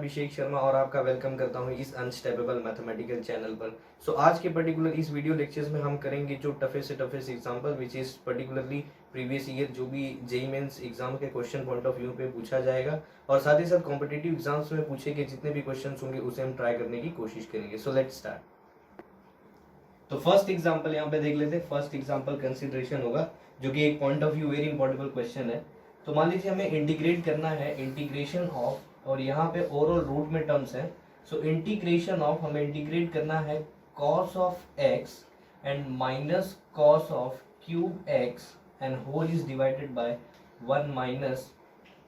अभिषेक शर्मा और आपका वेलकम करता हूं इस अनस्टेपेबल मैथमेटिकल चैनल पर। आज के पर्टिकुलर इस वीडियो लेक्चर्स में हम करेंगे जो टफेस्ट से toughest example which is particularly previous year जो भी जेईई मेंस एग्जाम के क्वेश्चन पॉइंट ऑफ व्यू पे पूछा जाएगा और साथ ही साथ कॉम्पिटिटिव एग्जाम्स में पूछे गए जितने भी क्वेश्चन होंगे उसे हम ट्राई करने की कोशिश करेंगे। So let's start. तो फर्स्ट एग्जाम्पल यहाँ पे देख लेते हैं। फर्स्ट एग्जाम्पल कंसिडरेशन होगा जो कि एक point of view very importable question है। तो मान लीजिए हमें इंटीग्रेट करना है, इंटीग्रेशन ऑफ, और यहाँ पे ओवरऑल रूट में टर्म्स है। सो इंटीग्रेशन ऑफ हमें इंटीग्रेट करना है cos of x and minus cos of cube x and whole is divided by 1 minus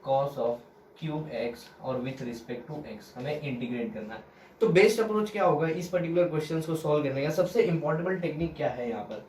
cos of cube x और विथ रिस्पेक्ट टू एक्स हमें इंटीग्रेट करना है। तो बेस्ट अप्रोच क्या होगा इस पर्टिकुलर क्वेश्चन को सॉल्व करने का? सबसे इंपॉर्टेंट टेक्निक क्या है यहाँ पर?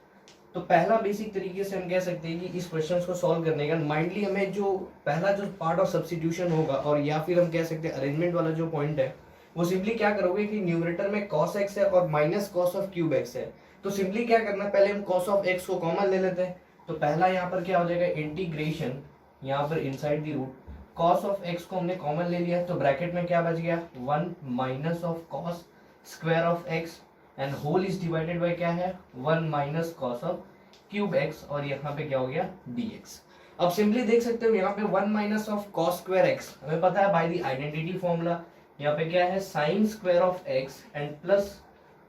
तो पहला बेसिक तरीके से हम कह सकते हैं कि इस क्वेश्चन को सॉल्व करने का माइंडली हमें जो पहला जो पार्ट ऑफ सब्स्टिट्यूशन होगा और या फिर हम कह सकते हैं अरेंजमेंट वाला जो पॉइंट है वो सिंपली क्या करोगे कि न्यूमरेटर में cos x है और minus cos of cube x है। तो सिंपली क्या करना है, पहले हम cos ऑफ x को कॉमन ले लेते हैं। तो पहला यहाँ पर क्या हो जाएगा, इंटीग्रेशन, यहाँ पर inside the root cos of x को हमने कॉमन ले लिया तो ब्रैकेट में क्या बच गया 1 minus of cos square of x and whole is divided by क्या है 1 minus cos of cube x और यहाँ पे क्या हो गया dx। अब सिंपली देख सकते हो यहाँ पे 1 minus of cos square x हमें पता है बाय द आइडेंटिटी फॉर्मूला। यहाँ पे क्या है sine square of x and plus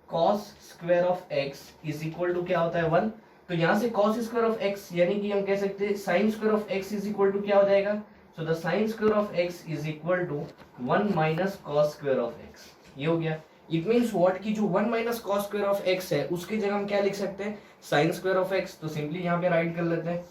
cos square of x is equal to क्या होता है 1। तो यहाँ से कॉस स्क्वायर ऑफ एक्स यानी कि हम कह सकते हैं sine square of x is equal to क्या हो जाएगा, so the sine square of x is equal to 1 minus cos square of x. ये हो गया। इट मीन्स व्हाट की जो 1 minus cos square of x है उसकी जगह हम क्या लिख सकते हैं साइन स्क्वायर ऑफ एक्स। तो सिंपली यहाँ पे राइट कर लेते हैं।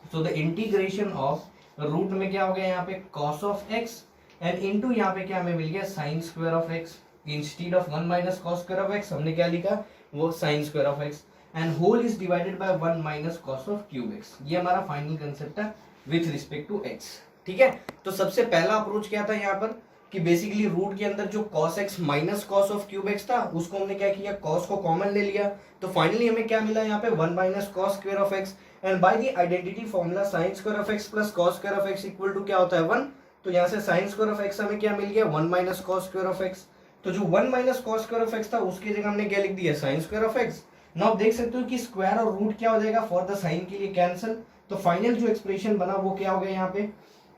So the integration of root में क्या हो गया यहाँ पे cos of x and into यहाँ पे क्या हमें मिल गया sine square of x. Instead of 1 minus cos square of x हमने क्या लिखा वो sine square of x and whole is divided by 1 minus cos of cube x. ये हमारा फाइनल कंसेप्ट है विथ रिस्पेक्ट टू एक्स। ठीक है, तो सबसे पहला अप्रोच क्या था यहाँ पर कि बेसिकली रूट के अंदर जो cos x minus cos of cube x था उसको हमने क्या किया cos को कॉमन ले लिया। तो फाइनली हमें क्या मिला यहाँ पे 1 minus cos square of x and by the identity formula sine square of x plus cos square of x equal to क्या होता है 1। तो यहाँ से साइन स्क्वायर ऑफ एक्स हमें क्या मिल गया 1 minus cos square of x. तो जो 1 minus cos square of x था उसकी जगह हमने क्या लिख दिया sign square of x. Now आप देख सकते हो कि स्क्वायर और रूट क्या हो जाएगा फॉर द साइन के लिए कैंसिल। तो फाइनल जो एक्सप्रेशन बना वो क्या हो गया यहाँ पे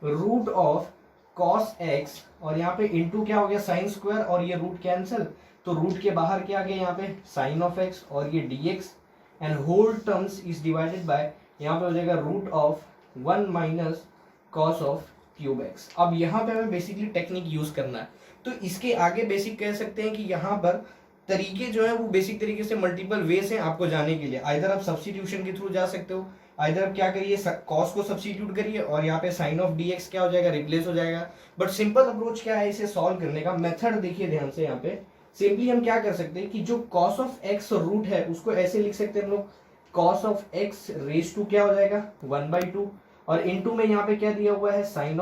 रूट ऑफ cos x और यहाँ पे इंटू क्या हो गया साइन स्क्वायर और ये रूट कैंसिल। तो रूट के बाहर क्या आ गया यहाँ पे साइन ऑफ x और ये dx and whole terms is divided by यहाँ पे हो जाएगा root of 1 minus cos of cube x. अब यहाँ पे हमें बेसिकली टेक्निक यूज करना है। तो इसके आगे बेसिक कह सकते हैं कि यहाँ पर तरीके जो है वो बेसिक तरीके से मल्टीपल वेज हैं आपको जाने के लिए। आइदर आप सब्स्टिट्यूशन के थ्रू जा सकते हो, आइदर आप क्या करिए cos को सब्स्टिट्यूट करिए और यहाँ पे साइन ऑफ dx क्या हो जाएगा रिप्लेस हो जाएगा। बट सिंपल अप्रोच क्या है इसे सॉल्व करने का मेथड देखिए ध्यान से। यहाँ पे सिंपली हम क्या कर सकते हैं कि जो cos ऑफ x रूट है उसको ऐसे लिख सकते हैं हम लोग cos of x raise to क्या हो जाएगा 1/2 और इनटू में यहाँ पे क्या दिया हुआ है साइन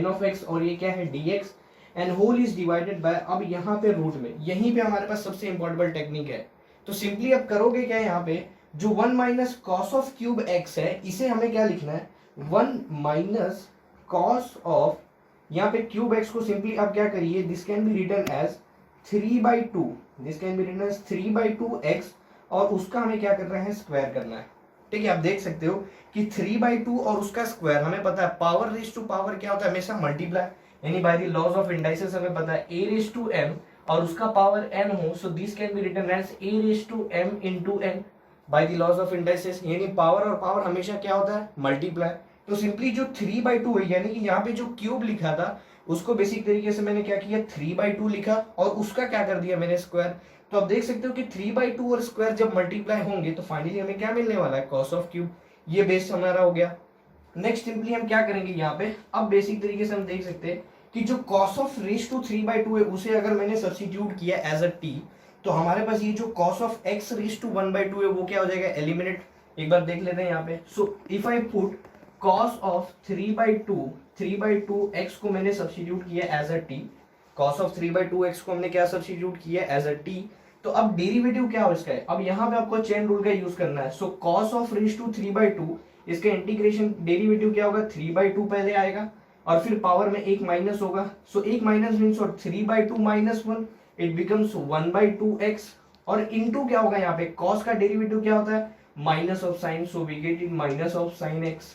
ऑफ x और ये क्या है dx and whole is divided by. अब यहाँ पे रूट में यहीं पे हमारे पास सबसे इंपॉर्टेंट टेक्निक है। तो सिंपली अब करोगे क्या यहाँ पे जो 1 minus cos of cube x है इसे हमें क्या लिखना है 1 माइनस कॉस ऑफ यहाँ पे क्यूब एक्स को सिंपली अब क्या करिए this can be written as 3/2, this can be written as 3/2 x और उसका हमें क्या करना है स्क्वायर करना है। ठीक है, आप देख सकते हो कि 3/2 और उसका स्क्वायर हमें पता है पावर रेज टू पावर क्या होता है हमेशा मल्टीप्लाई, यानी by the laws of indices हमें पता है a रेज टू m और उसका पावर n हो so this can be written as a raise to m into n by the laws of indices, यानी पावर और पावर हमेशा क्या होता है मल्टीप्लाई। तो सिंपली जो 3/2 है यानी कि यहाँ पे जो क्यूब लिखा था उसको बेसिक तरीके से मैंने क्या किया 3/2 लिखा और उसका क्या कर दिया मैंने स्क्वायर। तो आप देख सकते हो कि 3/2 और स्क्वायर जब मल्टीप्लाई होंगे तो फाइनली हमें क्या मिलने वाला है कॉस ऑफ क्यूब। ये बेस हमारा हो गया। नेक्स्ट सिंपली हम क्या करेंगे यहाँ पे अब बेसिक तरीके से हम देख सकते हैं कि जो cos ऑफ रेज टू 3/2 है उसे अगर मैंने सब्स्टिट्यूट किया एज अ t तो हमारे पास ये जो cos of x raise to 1/2 है वो क्या हो जाएगा एलिमिनेट। एक बार देख लेते हैं यहाँ पे। So if I put cos of 3/2 x को मैंने सब्स्टिट्यूट किया as a t, cos of 3/2 x को हमने क्या सब्स्टिट्यूट किया एज अ t। तो अब डेरिवेटिव क्या हो इसका है, अब यहाँ पे आपको चेन रूल का यूज करना है। सो cos ऑफ रेज टू 3/2 इसका इंटीग्रेशन डेरिवेटिव क्या होगा 3/2 पहले आएगा और फिर पावर में एक माइनस होगा, सो एक माइनस मीन्स और 3/2 माइनस 1, इट बिकम्स 1/2x, और इनटू क्या होगा यहाँ पे कॉस का डेरिवेटिव क्या होता है minus of sine, so we get it minus of sine x,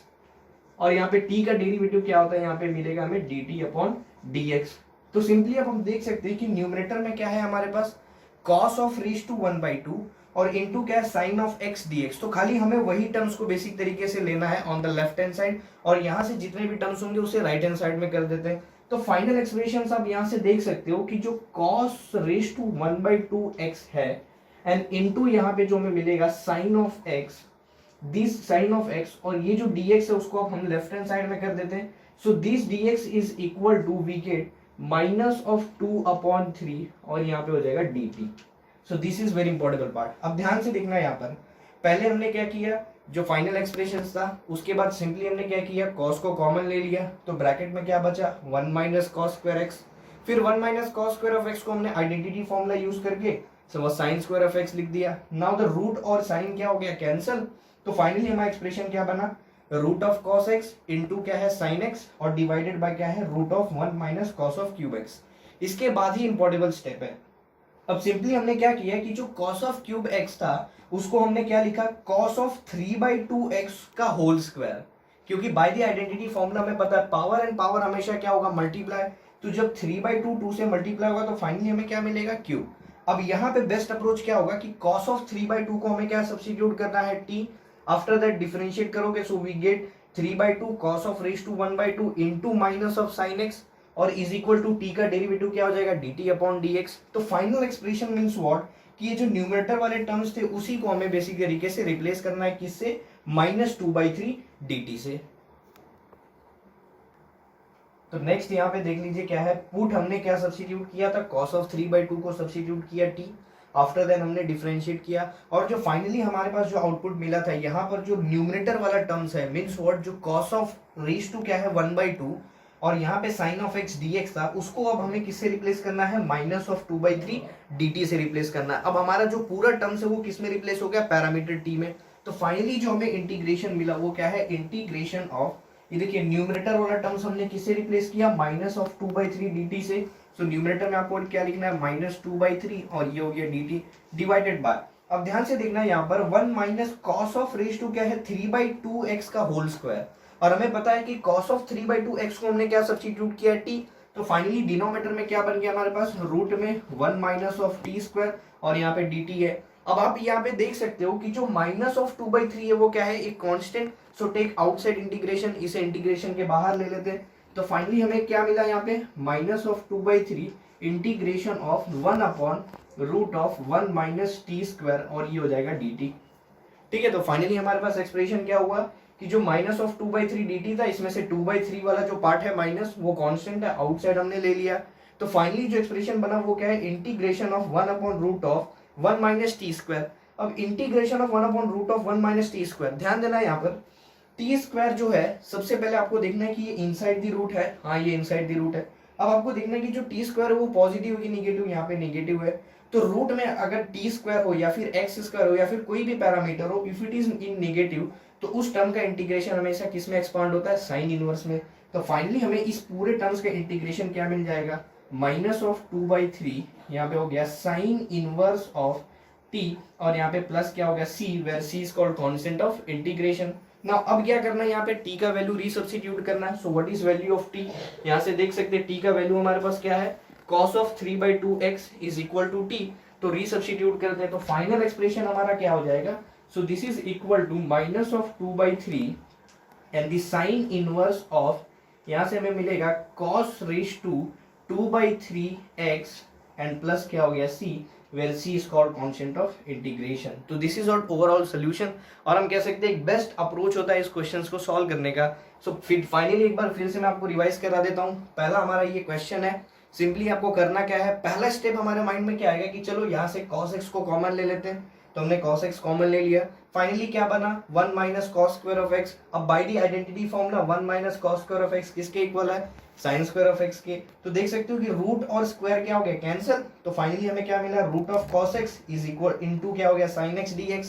और यहाँ पे t का डेरिवेटिव क्या होता है यहाँ पे मिलेगा हमें dt अपॉन dx। तो सिंपली अब हम देख सकते हैं कि न्यूमरेटर में क्या है हमारे पास cos ऑफ रेज टू 1/2 और इनटू क्या है साइन ऑफ x dx। तो खाली हमें वही टर्म्स को बेसिक तरीके से लेना है on the left hand side, और यहाँ से जितने भी टर्म्स होंगे उसे राइट हैंड साइड में कर देते हैं। तो फाइनल एक्सप्रेशन आप यहाँ से देख सकते हो कि जो cos रेज टू 1/2x है एंड इनटू यहाँ पे जो हमें मिलेगा sine of x, this sine of x, और ये जो dx है उसको अब हम लेफ्ट हैंड साइड में कर देते हैं। So this dx is equal to we get minus of 2/3 और यहाँ पे हो जाएगा dt। So this is very important part. अब ध्यान से देखना यहाँ पर, पहले हमने क्या किया जो फाइनल एक्सप्रेशन था उसके बाद सिंपली हमने क्या किया cos को कॉमन ले लिया, तो ब्रैकेट में क्या बचा 1 माइनस कॉस स्क्वायर x, फिर 1 minus cos square of x को हमने आइडेंटिटी फॉर्मूला यूज करके वो साइन स्क्वायर ऑफ x लिख दिया। नाउ द रूट और साइन क्या हो गया कैंसल, तो फाइनली हमारा एक्सप्रेशन क्या बना root of cos x into क्या है साइन x और डिवाइडेड बाय क्या है root of 1 minus cos of cube x। इसके बाद ही इंपॉर्टेबल स्टेप है, अब सिंपली हमने क्या किया कि जो कॉस ऑफ क्यूब x था उसको हमने क्या लिखा कॉस ऑफ 3/2x का होल स्क्वायर, क्योंकि बाय द आइडेंटिटी फॉर्मूला हमें पता है पावर एंड पावर हमेशा क्या होगा मल्टीप्लाई, तो जब 3/2 2 से मल्टीप्लाई होगा तो फाइनली हमें क्या मिलेगा क्यूब। अब यहाँ पे बेस्ट अप्रोच क्या होगा कि cos ऑफ 3/2 को हमें क्या सब्स्टिट्यूट करना है t, आफ्टर दैट डिफरेंशिएट करोगे so we get 3/2 cos of raise to 1/2 into minus of sin x और इज इक्वल टू t का डेरिवेटिव क्या हो जाएगा dt अपॉन dx। तो फाइनल एक्सप्रेशन मींस व्हाट कि ये जो न्यूमरेटर वाले टर्म्स थे उसी को हमें बेसिक तरीके से रिप्लेस करना है किससे -2/3 dt से। तो नेक्स्ट यहाँ पे देख लीजिए क्या है पुट हमने क्या सब्स्टिट्यूट किया था cos ऑफ 3/2 को सब्स्टिट्यूट किया t, आफ्टर देन हमने डिफरेंशिएट किया और जो फाइनली हमारे पास जो आउटपुट मिला था यहाँ पर जो न्यूमरेटर वाला टर्म्स है मींस व्हाट जो cos ऑफ रेज टू क्या है 1/2 और यहाँ पे साइन ऑफ x dx था उसको अब हमें किससे रिप्लेस करना है -2/3 dt से रिप्लेस करना है। अब हमारा जो पूरा टर्म्स है वो किस में रिप्लेस हो गया पैरामीटर t में। तो फाइनली जो हमें इंटीग्रेशन मिला वो क्या है इंटीग्रेशन ऑफ, ये देखिए न्यूमरेटर वाला टर्म्स हमने किससे रिप्लेस किया -2/3 dt से। सो न्यूमरेटर में आपको क्या लिखना है -2/3 और ये हो गया dt डिवाइडेड बाय, अब ध्यान से देखना यहाँ पर 1 minus cos of raise to क्या है 3/2x का होल स्क्वायर, और हमें पता है कि cos ऑफ 3/2x को हमने क्या सब्स्टिट्यूट किया t, तो फाइनली डिनोमिनेटर में क्या बन गया हमारे पास रूट में 1 माइनस ऑफ t स्क्वायर और यहाँ पे dt है। अब आप यहाँ पे देख सकते हो कि जो -2/3 है वो क्या है एक constant, so take outside integration, इसे इंटीग्रेशन के बाहर ले लेते हैं। तो फाइनली हमें क्या मिला यहाँ पे -2/3 integration of 1 upon root of 1 minus T square और ये हो जाएगा dt। ठीक है, तो फाइनली हमारे पास एक्सप्रेशन क्या हुआ कि जो -2/3 dt था इसमें से 2/3 वाला जो पार्ट है माइनस वो कांस्टेंट है, आउटसाइड हमने ले लिया। तो फाइनली जो एक्सप्रेशन बना वो क्या है integration of 1 upon root of 1 minus T square. अब integration of 1 upon root of 1 minus T square, ध्यान देना यहाँ पर टी स्क्वायर जो है सबसे पहले आपको देखना है कि ये इनसाइड दी रूट है, हाँ ये इनसाइड दी रूट है। अब आपको देखना है कि जो टी स्क्वायर है वो पॉजिटिव की निगेटिव, यहाँ पे निगेटिव है। तो रूट में अगर टी स्क्वायर हो या फिर एक्स स्क्वायर हो या फिर कोई भी पैरामीटर हो, if it is in negative तो उस टर्म का इंटीग्रेशन हमेशा किस में एक्सपांड होता है साइन इनवर्स में। तो फाइनली हमें इस पूरे टर्म्स का इंटीग्रेशन क्या मिल जाएगा -2/3, यहाँ पे हो गया साइन इनवर्स ऑफ टी और यहाँ पे प्लस क्या हो गया C, where C is called constant of integration. Now अब क्या करना है यहाँ पे t का वैल्यू रीसब्स्टिट्यूट करना है। सो what is value of t, यहाँ से देख सकते हैं t का वैल्यू हमारे पास क्या है cos of 3/2x is equal to t, तो रीसब्स्टिट्यूट करते हैं तो फाइनल एक्सप्रेशन हमारा क्या हो जाएगा, so this is equal to -2/3 and the sine inverse of, यहाँ से हमें मिलेगा cos raise to 2/3x and plus क्या हो गया c, where c is called constant of integration। तो this is our overall solution और हम कह सकते हैं एक बेस्ट अप्रोच होता है इस क्वेश्चंस को सॉल्व करने का। सो फिर फाइनली एक बार फिर से मैं आपको रिवाइज करा देता हूँ। पहला हमारा ये क्वेश्चन है, सिंपली आपको करना क्या है, पहला स्टेप हमारे माइंड में क्या आएगा कि चलो यहाँ से cos x को कॉमन ले लेते हैं, तो हमने cos x कॉमन ले लिया। फाइनली क्या बना 1 minus cos square of x। अब bye the identity formula 1 minus cos square of x किसके इक्वल है साइन स्क्वायर ऑफ x के। तो देख सकते हो कि रूट और स्क्वायर क्या हो गया कैंसिल, तो फाइनली हमें क्या मिला root of cos x is equal into क्या हो गया sin x dx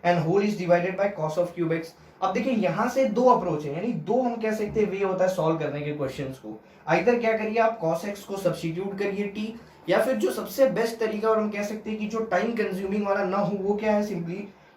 and whole is divided by cos of cube x। अब देखिए यहाँ से दो अप्रोच है, यानी दो हम कह सकते हैं वे होता है सॉल्व करने के क्वेश्चंस को। आइदर क्या करिए आप cos x को सब्स्टिट्यूट करिए t, या फिर जो सबसे बेस्ट तरीका और हम कह सकते हैं कि जो टाइम कंज्यूमिंग वाला ना हो वो क्या है, सिंपली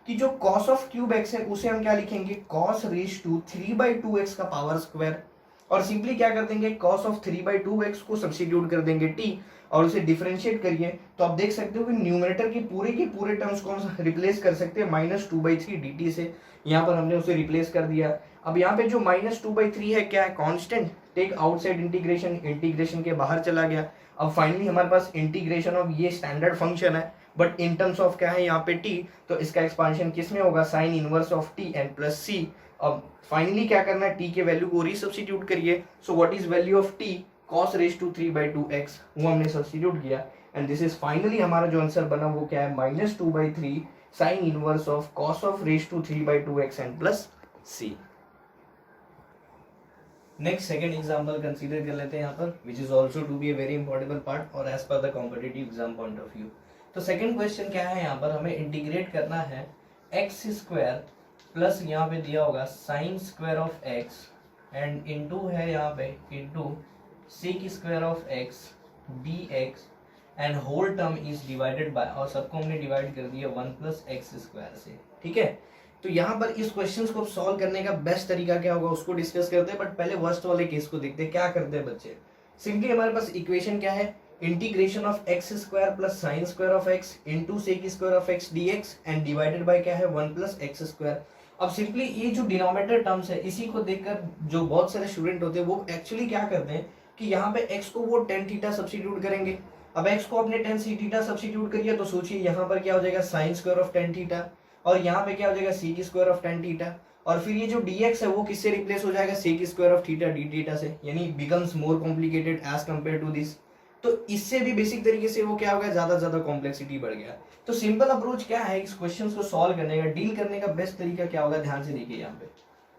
कि जो cos ऑफ क्यूब x है उसे हम क्या लिखेंगे cos रेज टू 3/2x का पावर स्क्वायर, और सिंपली क्या कर देंगे cos ऑफ 3/2x को सब्स्टिट्यूट कर देंगे t और उसे डिफरेंशिएट करिए, तो आप देख सकते हो कि न्यूमरेटर के पूरे टर्म्स को हम रिप्लेस कर सकते हैं -2/3 dt से। यहाँ पर हमने उसे रिप्लेस कर दिया। अब यहाँ पे जो -2/3 है क्या है, constant, take outside integration, integration के बाहर चला गया। अब फाइनली हमारे पास इंटीग्रेशन ऑफ ये स्टैंडर्ड फंक्शन है, बट इन टर्म्स ऑफ क्या है यहाँ पे t, तो इसका एक्सपांशन किस में होगा, sine inverse of t n plus c। अब फाइनली क्या करना है, t के वैल्यू को रीसब्स्टिट्यूट करिए। So what is value of t, cos raise to 3/2x, वो हमने सब्स्टिट्यूट किया, एंड दिस इज फाइनली हमारा जो आंसर बना वो क्या है, -2/3 sine inverse of cos of raise to 3/2x and plus c। Next second example consider कर लेते हैं यहाँ पर, which is also to be a very importable part और as per the competitive exam point of view. तो second question क्या है, यहाँ पर हमें इंटीग्रेट करना है एक्स स्क्वायर प्लस यहाँ पे दिया होगा sine square of x and into है यहाँ पे into sec square of x d x and whole term is divided by, और सबको हमने डिवाइड कर दिया 1 प्लस एक्स स्क्वायर से। ठीक है, तो यहाँ पर इस क्वेश्चंस को सॉल्व करने का बेस्ट तरीका क्या होगा उसको डिस्कस करते हैं, बट पहले वर्स्ट वाले केस को देखते हैं। क्या करते हैं बच्चे, सिंपली हमारे पास इक्वेशन क्या है, integration of x square plus sine square of x into sec square of x dx and divided by क्या है 1 प्लस एक्स स्क्वायर। अब सिंपली ये जो डिनोमिनेटर टर्म्स है इसी को देखकर जो बहुत सारे स्टूडेंट होते हैं वो एक्चुअली क्या करते हैं कि यहाँ पे x को वो tan थीटा सब्स्टिट्यूट करेंगे। अब x को अपने tan थीटा सब्स्टिट्यूट करिए तो सोचिए यहाँ पर क्या हो जाएगा sine square of tan theta, और यहाँ पे क्या हो जाएगा sec square of tan theta, और फिर ये जो dx है वो किससे रिप्लेस हो जाएगा, sec square of theta d theta से, यानी becomes more complicated as compare to this. तो इससे भी बेसिक तरीके से वो क्या हो गया, ज्यादा कॉम्प्लेक्सिटी बढ़ गया। तो सिंपल अप्रोच क्या है इस क्वेश्चंस को सॉल्व करने का, डील करने का बेस्ट तरीका क्या होगा, ध्यान से देखिए। यहाँ पे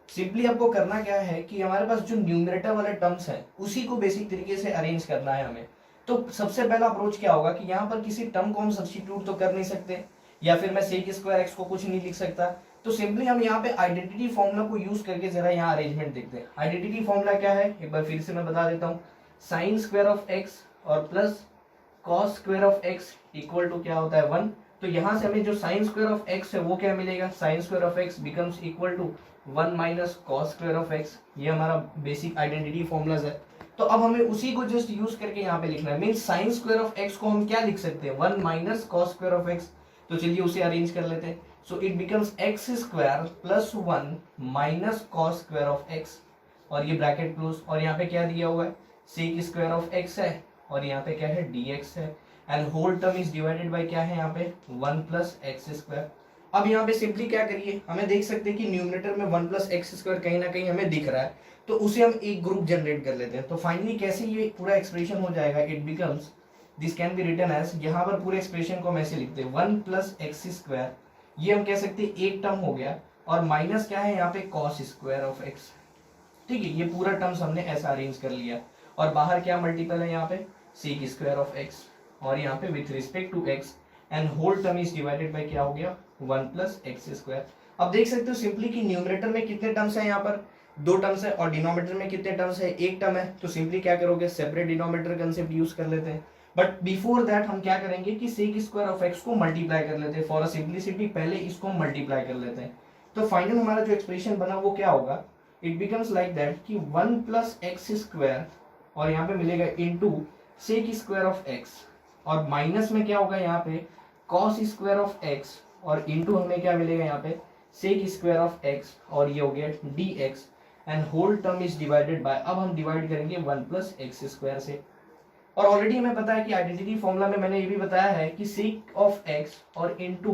सिंपली आपको करना क्या है कि हमारे पास जो न्यूमरेटर वाले टर्म्स है उसी को बेसिक तरीके से अरेंज करना है हमें। तो सबसे पहला अप्रोच क्या होगा कि यहाँ पर किसी टर्म को हम सब्स्टिट्यूट तो कर नहीं सकते, या फिर मैं सेक स्क्वायर एक्स को कुछ नहीं लिख सकता, तो सिंपली हम यहाँ पे आइडेंटिटी फॉर्मूला को यूज करके जरा यहाँ अरेंजमेंट देखते हैं। आइडेंटिटी फॉर्मूला क्या है, एक बार फिर से मैं बता देता हूँ, साइन स्क्वायर ऑफ एक्स और plus cos square of x equal to क्या होता है 1। तो यहाँ से हमें जो साइन स्क्वायर ऑफ एक्स है वो क्या मिलेगा, sine square of x becomes equal to 1 minus cos square of x. ये हमारा बेसिक आइडेंटिटी फॉर्मूलाज है। तो अब हमें उसी को जस्ट यूज करके यहाँ पे लिखना है, mean sine square of x को हम क्या लिख सकते हैं 1 minus cos square of x. तो चलिए उसे अरेंज कर लेते हैं। So it becomes x square plus 1 minus cos square of x, और ये ब्रैकेट क्लोज, और यहाँ पे क्या दिया हुआ है सेक स्क्वायर ऑफ एक्स है, और यहाँ पे क्या है dx है, and whole term is divided by क्या है यहाँ पे 1 प्लस एक्स स्क्वायर। अब यहाँ पे सिंपली क्या करिए, हमें देख सकते हैं कि न्यूमरेटर में 1 प्लस एक्स स्क्वायर कहीं ना कहीं हमें दिख रहा है, तो उसे हम एक ग्रुप जनरेट कर लेते हैं। तो फाइनली कैसे ये पूरा एक्सप्रेशन हो जाएगा, it becomes this can be written as, यहाँ पर पूरे एक्सप्रेशन को हम ऐसे लिखते हैं 1 प्लस एक्स स्क्वायर, ये हम कह सकते हैं एक टर्म हो गया, और माइनस क्या है यहाँ पे कॉस स्क्वायर ऑफ एक्स। ठीक है, ये पूरा टर्म्स हमने ऐसा अरेंज कर लिया, और बाहर क्या मल्टीपल है यहाँ पे सेक स्क्वायर ऑफ एक्स, और यहाँ पे with respect to x, and whole term is divided by क्या हो गया 1 प्लस एक्स स्क्वायर। अब देख सकते हो सिंपली कि न्यूमरेटर में कितने टर्म्स हैं, यहाँ पर 2 टर्म्स है, और डिनोमिनेटर में कितने टर्म्स है, एक टर्म है। तो सिंपली क्या करोगे, सेपरेट डिनोमिनेटर कंसेप्ट यूज कर लेते हैं। बट बिफोर दैट हम क्या करेंगे कि सेक स्क्वायर ऑफ एक्स को मल्टीप्लाई कर लेते हैं, फॉर अ सिंपलिसिटी पहले इसको मल्टीप्लाई कर लेते हैं। तो फाइनल हमारा जो एक्सप्रेशन बना वो क्या होगा, इट बिकम्स लाइक दैट कि 1 प्लस एक्स स्क्वायर, और यहाँ पे मिलेगा into sec square of x, और माइनस में क्या होगा यहाँ पे कॉस स्क्वायर ऑफ एक्स, और इनटू हमें क्या मिलेगा यहाँ पे सेक स्क्वायर ऑफ एक्स, और ये हो गया d x, and whole term is divided by, अब हम डिवाइड करेंगे 1 प्लस एक्स स्क्वायर से। और ऑलरेडी हमें पता है कि आइडेंटिटी फॉर्मूला में मैंने ये भी बताया है कि सेक ऑफ एक्स और इनटू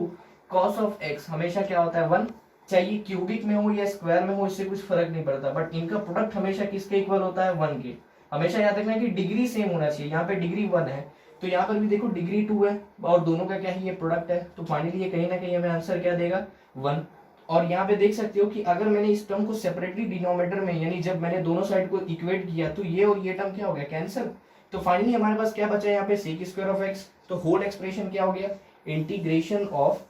कॉस ऑफ एक्स हमेशा क्या होता है 1, चाहे ये क्यूबिक में हो या स्क्वायर में हो, इससे कुछ फर्क नहीं पड़ता, बट इनका प्रोडक्ट हमेशा किसके इक्वल होता है 1 के। हमेशा याद रखना है कि डिग्री सेम होना चाहिए, यहाँ पे डिग्री 1 है तो यहाँ पर भी देखो डिग्री 2 है, और दोनों का क्या है ये प्रोडक्ट है, तो फाइनली ये कहीं ना कहीं हमें आंसर क्या देगा 1। और यहाँ पे देख सकते हो कि अगर मैंने इस टर्म को सेपरेटली डिनोमिनेटर में, यानी जब मैंने दोनों साइड को इक्वेट किया तो ये और ये टर्म क्या हो गया कैंसिल। तो फाइनली हमारे पास क्या बचा है यहाँ पे सेक स्क्वायर ऑफ एक्स। तो होल एक्सप्रेशन क्या हो गया, integration of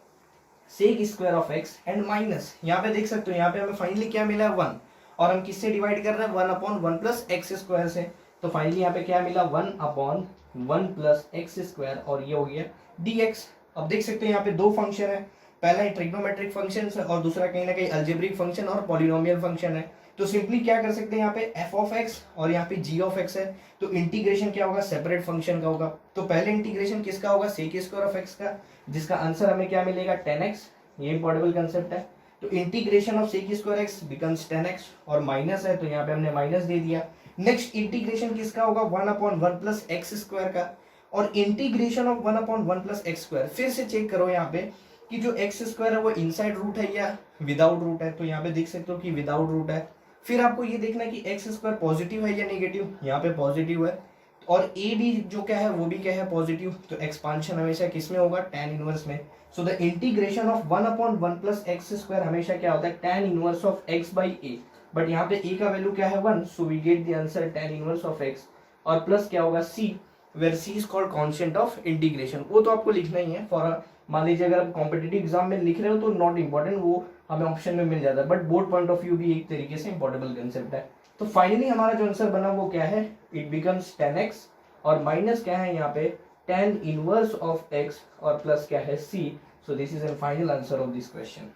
sec square of x and minus, यहाँ पे देख सकते हो यहाँ पे हमें फाइनली क्या मिला है 1, और हम किससे डिवाइड कर रहे हैं 1/1 प्लस एक्स स्क्वायर से, तो फाइनली यहाँ पे क्या मिला 1/1 प्लस एक्स स्क्वायर, और ये हो गया dx। अब देख सकते हैं यहाँ पे दो फंक्शन है, पहला ट्रिग्नोमेट्रिक फंक्शन है और दूसरा कहीं ना कहीं अलजेब्रिक फंक्शन और पॉलिनोमियल फंक्शन है। तो सिंपली क्या कर सकते हैं यहाँ पे f ऑफ x और यहाँ पे g ऑफ x है, तो इंटीग्रेशन क्या होगा सेपरेट फंक्शन का होगा। तो पहले इंटीग्रेशन किसका होगा सेक स्क्वायर ऑफ x का, जिसका आंसर हमें क्या मिलेगा 10x, ये इंपॉर्टेबल कंसेप्ट है। तो integration of sec square x becomes 10x, और माइनस है तो यहाँ पे हमने माइनस दे दिया। नेक्स्ट इंटीग्रेशन किसका होगा 1/1 प्लस एक्स स्क्वायर का, और integration of 1/1 plus x square, फिर से चेक करो यहाँ पे कि जो एक्स स्क्वायर है वो इनसाइड रूट है या विदाउट रूट है, तो यहाँ पे देख सकते हो कि विदाउट रूट है। फिर आपको ये देखना है कि एक्स स्क्वायर पॉजिटिव है या नेगेटिव, यहाँ पे पॉजिटिव है, और ए भी जो क्या है वो भी क्या है पॉजिटिव, तो एक्सपांशन हमेशा किस में होगा tan इनवर्स में। So the integration of 1/1 plus x square हमेशा क्या होता है tan inverse of x by a, but यहाँ पे a का वैल्यू क्या है 1, so we get the answer tan inverse of x, और प्लस क्या होगा c, where c is called constant of integration. वो तो आपको लिखना ही है फॉर, मान लीजिए अगर आप कॉम्पिटिटिव एग्जाम में लिख रहे हो तो नॉट इंपॉर्टेंट, वो हमें ऑप्शन में मिल जाता है, but board point of view भी एक तरीके से इंपॉर्टेबल कंसेप्ट है। तो फाइनली हमारा जो आंसर बना वो क्या है, इट बिकम्स 10x, और माइनस क्या है यहाँ पे tan इनवर्स ऑफ x, और प्लस क्या है c। So this is the final answer of this question.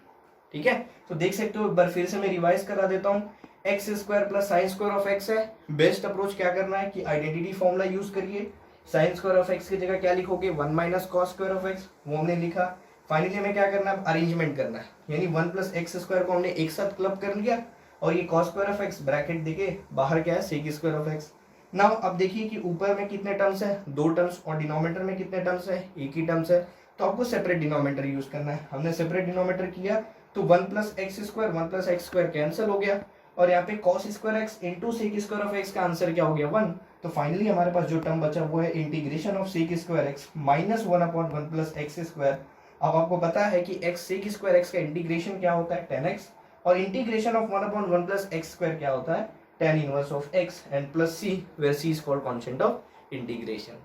ठीक है, तो देख सकते हो एक बार फिर से मैं रिवाइज करा देता हूँ, x square plus sine square of x है। बेस्ट अप्रोच क्या करना है कि आइडेंटिटी फॉर्मूला यूज करिए, साइन स्क्वायर ऑफ एक्स की जगह क्या लिखोगे 1 minus cos square of x, वो हमने लिखा। फाइनली हमें क्या करना है अरेंजमेंट करना है, यानी 1 प्लस एक्स स्क्वायर को हमने एक साथ क्लब कर लिया, और ये cos square of x bracket देके बाहर क्या है sec square of x. Now अब देखिए कि ऊपर में कितने टर्म्स है, दो टर्म्स, और डिनोमिनेटर में कितने टर्म्स है, एक ही टर्म्स है, तो आपको सेपरेट डिनोमिनेटर यूज करना है। हमने सेपरेट डिनोमिनेटर किया तो 1 प्लस एक्स स्क्वायर कैंसिल हो गया, और यहाँ पे cos square x into sec square of x का आंसर क्या हो गया 1। तो फाइनली हमारे पास जो टर्म बचा वो है integration of sec square x minus 1/1 plus x square. अब आपको पता है कि एक्स सेक स्क्वायर एक्स का इंटीग्रेशन क्या होता है 10x, और integration of 1/1 plus x square क्या होता है tan inverse of x and plus c, where c is called constant of integration.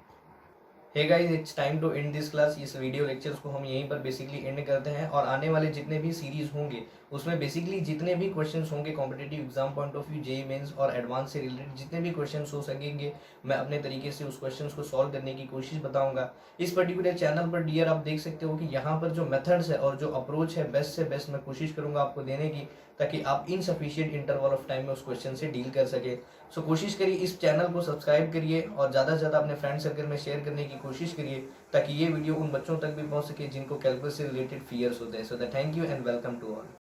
Hey guys, it's time to end this class. इस video lectures को हम यहीं पर बेसिकली एंड करते हैं, और आने वाले जितने भी सीरीज होंगे उसमें बेसिकली जितने भी क्वेश्चंस होंगे competitive exam point of view, JEE Mains और एडवांस से रिलेटेड जितने भी क्वेश्चंस हो सकेंगे, मैं अपने तरीके से उस क्वेश्चंस को सॉल्व करने की कोशिश बताऊंगा। इस पर्टिकुलर चैनल पर डियर आप देख सकते हो कि यहाँ पर जो मेथड्स है और जो अप्रोच है बेस्ट से बेस्ट मैं कोशिश करूंगा आपको देने की, ताकि आप इनसफिशिएंट इंटरवल ऑफ टाइम में उस क्वेश्चन से डील कर सके। सो कोशिश करिए इस चैनल को सब्सक्राइब करिए, और ज़्यादा से ज़्यादा अपने फ्रेंड सर्कल में शेयर करने की कोशिश करिए, ताकि ये वीडियो उन बच्चों तक भी पहुंच सके जिनको कैलकुलस से रिलेटेड फियर्स होते हैं। So that thank you and welcome to all.